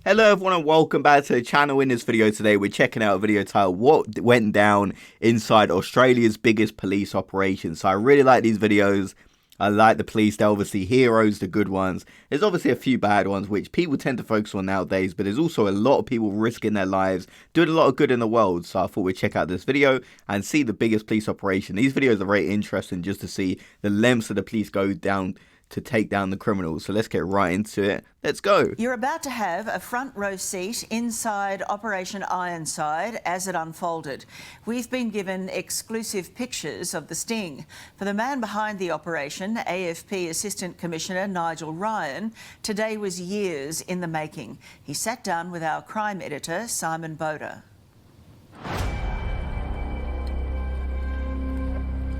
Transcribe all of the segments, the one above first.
Hello everyone and welcome back to the channel. In this video today we're checking out a video titled What Went Down Inside Australia's Biggest Police Operation. So I really like these videos. I like the police. They're obviously heroes, the good ones. There's obviously a few bad ones which people tend to focus on nowadays, but there's also a lot of people risking their lives, doing a lot of good in the world. So I thought we'd check out this video and see the biggest police operation. These videos are very interesting just to see the lengths that the police go down to take down the criminals. So let's get right into it. Let's go. You're about to have a front row seat inside Operation Ironside as it unfolded. We've been given exclusive pictures of the sting. For the man behind the operation, AFP Assistant Commissioner Nigel Ryan, today was years in the making. He sat down with our crime editor, Simon Boda.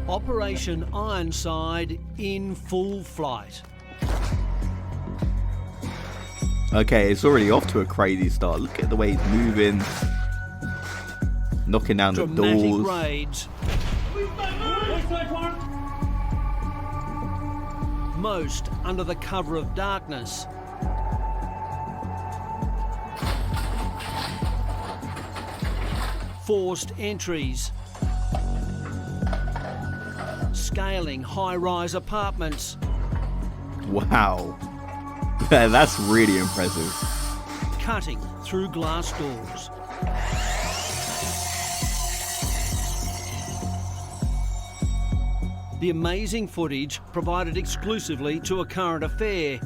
Operation Ironside in full flight. Okay, it's already off to a crazy start. Look at the way he's moving, knocking down the doors. Raids. Most under the cover of darkness. Forced entries. Scaling high-rise apartments. Wow. That's really impressive. Cutting through glass doors. The amazing footage provided exclusively to A Current Affair.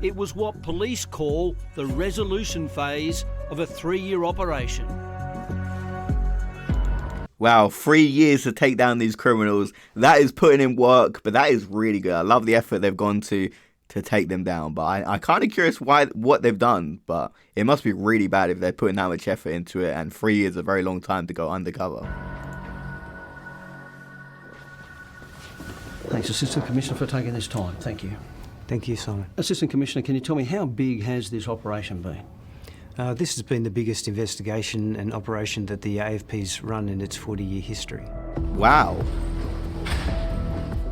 It was what police call the resolution phase of a 3-year operation. Wow, 3 years to take down these criminals. That is putting in work, but that is really good. I love the effort they've gone to take them down. But I'm kind of curious what they've done. But it must be really bad if they're putting that much effort into it. And 3 years is a very long time to go undercover. Thanks, Assistant Commissioner, for taking this time. Thank you. Thank you, Simon. Assistant Commissioner, can you tell me how big has this operation been? This has been the biggest investigation and operation that the AFP's run in its 40-year history. Wow.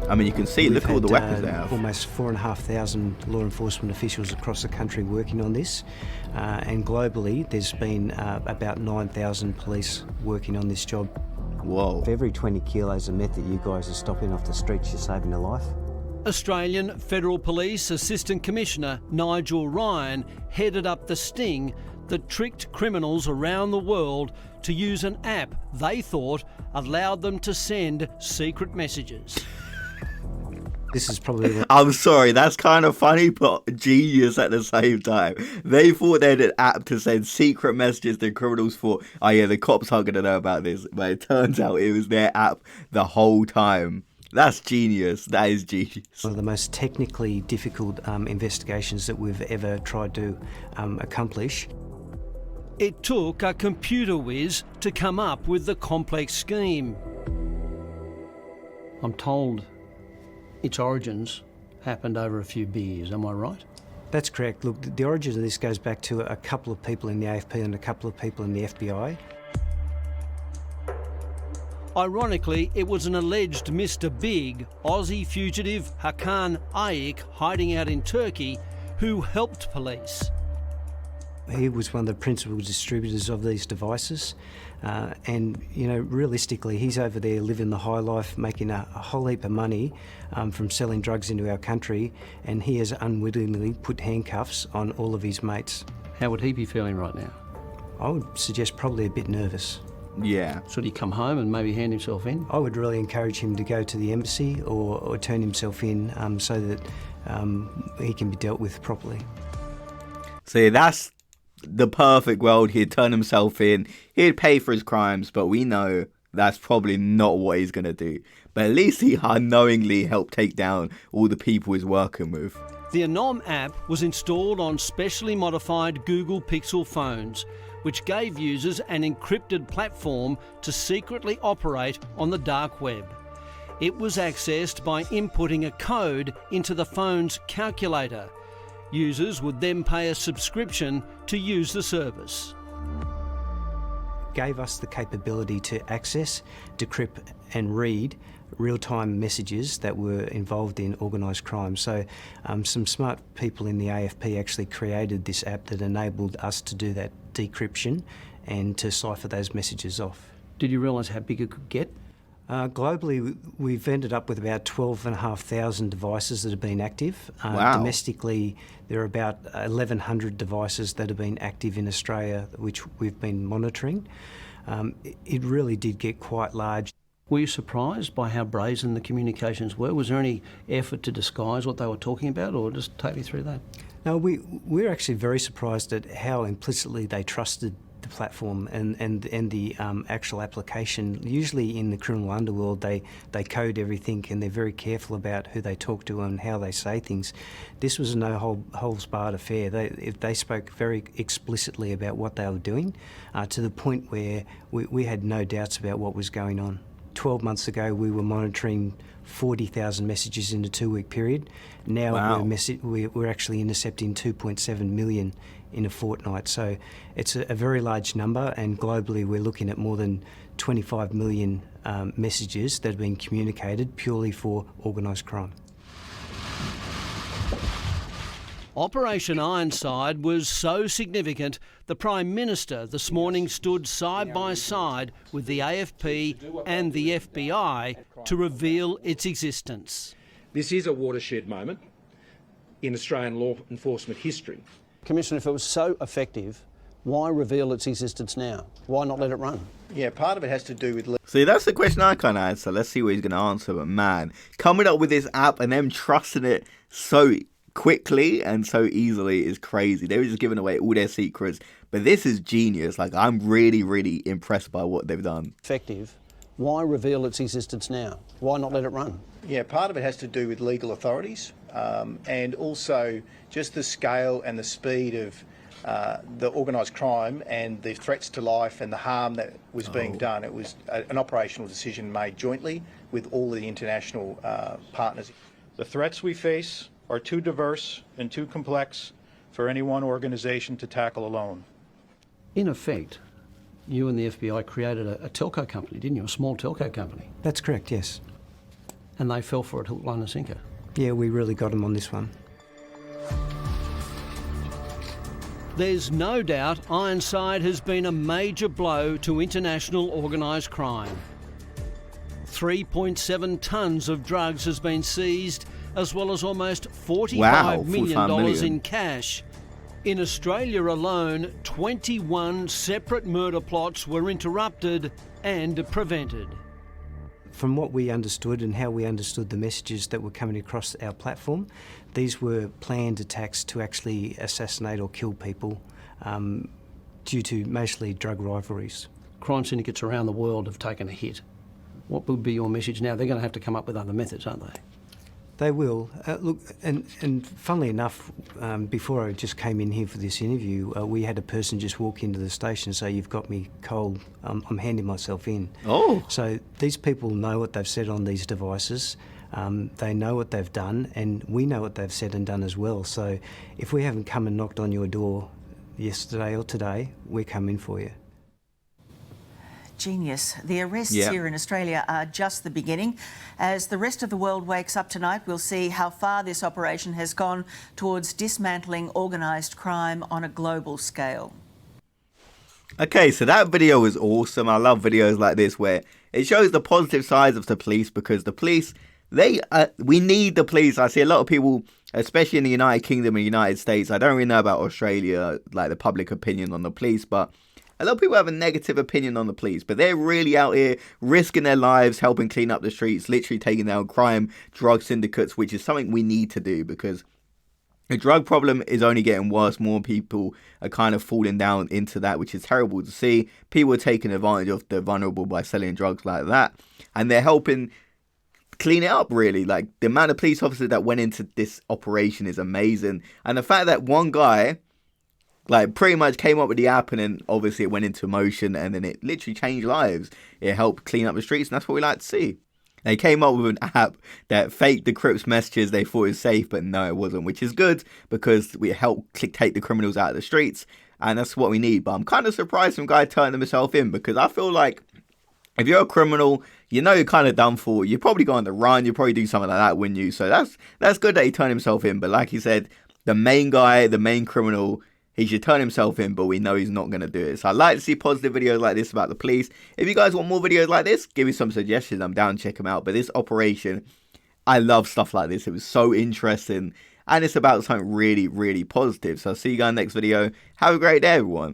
I mean, you can see, look at all the weapons they have. Almost 4,500 law enforcement officials across the country working on this. And globally, there's been about 9,000 police working on this job. Whoa. For every 20 kilos of meth that you guys are stopping off the streets, you're saving a life. Australian Federal Police Assistant Commissioner Nigel Ryan headed up the sting that tricked criminals around the world to use an app they thought allowed them to send secret messages. This is probably... I'm sorry, that's kind of funny, but genius at the same time. They thought they had an app to send secret messages. The criminals thought, oh yeah, the cops aren't going to know about this. But it turns out it was their app the whole time. That's genius. That is genius. One of the most technically difficult investigations that we've ever tried to accomplish. It took a computer whiz to come up with the complex scheme. I'm told its origins happened over a few beers, am I right? That's correct. Look, the origin of this goes back to a couple of people in the AFP and a couple of people in the FBI. Ironically, it was an alleged Mr. Big, Aussie fugitive Hakan Ayik, hiding out in Turkey, who helped police. He was one of the principal distributors of these devices. And, you know, realistically, he's over there living the high life, making a whole heap of money from selling drugs into our country, and he has unwittingly put handcuffs on all of his mates. How would he be feeling right now? I would suggest probably a bit nervous. Yeah. Should he come home and maybe hand himself in? I would really encourage him to go to the embassy or turn himself in so that he can be dealt with properly. See, that's the perfect world. He'd turn himself in. He'd pay for his crimes, but we know that's probably not what he's going to do. But at least he unknowingly helped take down all the people he's working with. The Anom app was installed on specially modified Google Pixel phones, which gave users an encrypted platform to secretly operate on the dark web. It was accessed by inputting a code into the phone's calculator. Users would then pay a subscription to use the service. gave us the capability to access, decrypt and read real-time messages that were involved in organised crime. So some smart people in the AFP actually created this app that enabled us to do that decryption and to cipher those messages off. Did you realise how big it could get? Globally, we've ended up with about 12,500 devices that have been active. Wow. Domestically, there are about 1,100 devices that have been active in Australia, which we've been monitoring. It really did get quite large. Were you surprised by how brazen the communications were? Was there any effort to disguise what they were talking about, or just take me through that? No, we're actually very surprised at how implicitly they trusted the platform and the actual application. Usually in the criminal underworld, they code everything and they're very careful about who they talk to and how they say things. This was a no holds barred affair. They spoke very explicitly about what they were doing, to the point where we had no doubts about what was going on. 12 months ago, we were monitoring 40,000 messages in a 2-week period. Now Wow. we're actually intercepting 2.7 million in a fortnight. So it's a very large number, and globally we're looking at more than 25 million messages that have been communicated purely for organised crime. Operation Ironside was so significant, the Prime Minister this morning stood side by side with the AFP and the FBI to reveal its existence. This is a watershed moment in Australian law enforcement history. Commissioner, if it was so effective, why reveal its existence now? Why not let it run? Yeah, part of it has to do with... See, that's the question I can't answer. Let's see what he's going to answer. But man, coming up with this app and them trusting it so quickly and so easily is crazy. They were just giving away all their secrets. But this is genius. Like, I'm really, really impressed by what they've done. Effective. Why reveal its existence now? Why not let it run? Yeah, part of it has to do with legal authorities and also just the scale and the speed of the organised crime and the threats to life and the harm that was being done. It was an operational decision made jointly with all the international partners. The threats we face are too diverse and too complex for any one organisation to tackle alone. In effect, you and the FBI created a telco company, didn't you? A small telco company. That's correct, yes. And they fell for it hook, line and sinker. Yeah, we really got them on this one. There's no doubt Ironside has been a major blow to international organised crime. 3.7 tonnes of drugs has been seized, as well as almost $45 million in cash. In Australia alone, 21 separate murder plots were interrupted and prevented. From what we understood and how we understood the messages that were coming across our platform, these were planned attacks to actually assassinate or kill people due to mostly drug rivalries. Crime syndicates around the world have taken a hit. What would be your message now? They're going to have to come up with other methods, aren't they? They will. Look, and funnily enough, before I just came in here for this interview, we had a person just walk into the station and say, "You've got me cold, I'm handing myself in." Oh. So these people know what they've said on these devices. They know what they've done, and we know what they've said and done as well. So if we haven't come and knocked on your door yesterday or today, we're coming for you. Genius. The arrests Yeah. here in Australia are just the beginning. As the rest of the world wakes up tonight, we'll see how far this operation has gone towards dismantling organised crime on a global scale. Okay, so that video was awesome. I love videos like this where it shows the positive sides of the police, because the police, we need the police. I see a lot of people, especially in the United Kingdom and United States, I don't really know about Australia, like the public opinion on the police, but a lot of people have a negative opinion on the police, but they're really out here risking their lives, helping clean up the streets, literally taking down crime, drug syndicates, which is something we need to do, because the drug problem is only getting worse. More people are kind of falling down into that, which is terrible to see. People are taking advantage of the vulnerable by selling drugs like that, and they're helping clean it up, really. Like, the amount of police officers that went into this operation is amazing, and the fact that one guy like pretty much came up with the app, and then obviously it went into motion, and then it literally changed lives. It helped clean up the streets, and that's what we like to see. They came up with an app that faked the Crips messages. They thought it was safe, but no, it wasn't, which is good, because we helped take the criminals out of the streets, and that's what we need. But I'm kind of surprised some guy turned himself in, because I feel like if you're a criminal, you know you're kind of done for. You're probably going to run. You'll probably do something like that, wouldn't you? So that's good that he turned himself in. But like he said, the main guy, the main criminal, he should turn himself in, but we know he's not going to do it. So I like to see positive videos like this about the police. If you guys want more videos like this, give me some suggestions. I'm down to check them out. But this operation, I love stuff like this. It was so interesting. And it's about something really, really positive. So I'll see you guys next video. Have a great day, everyone.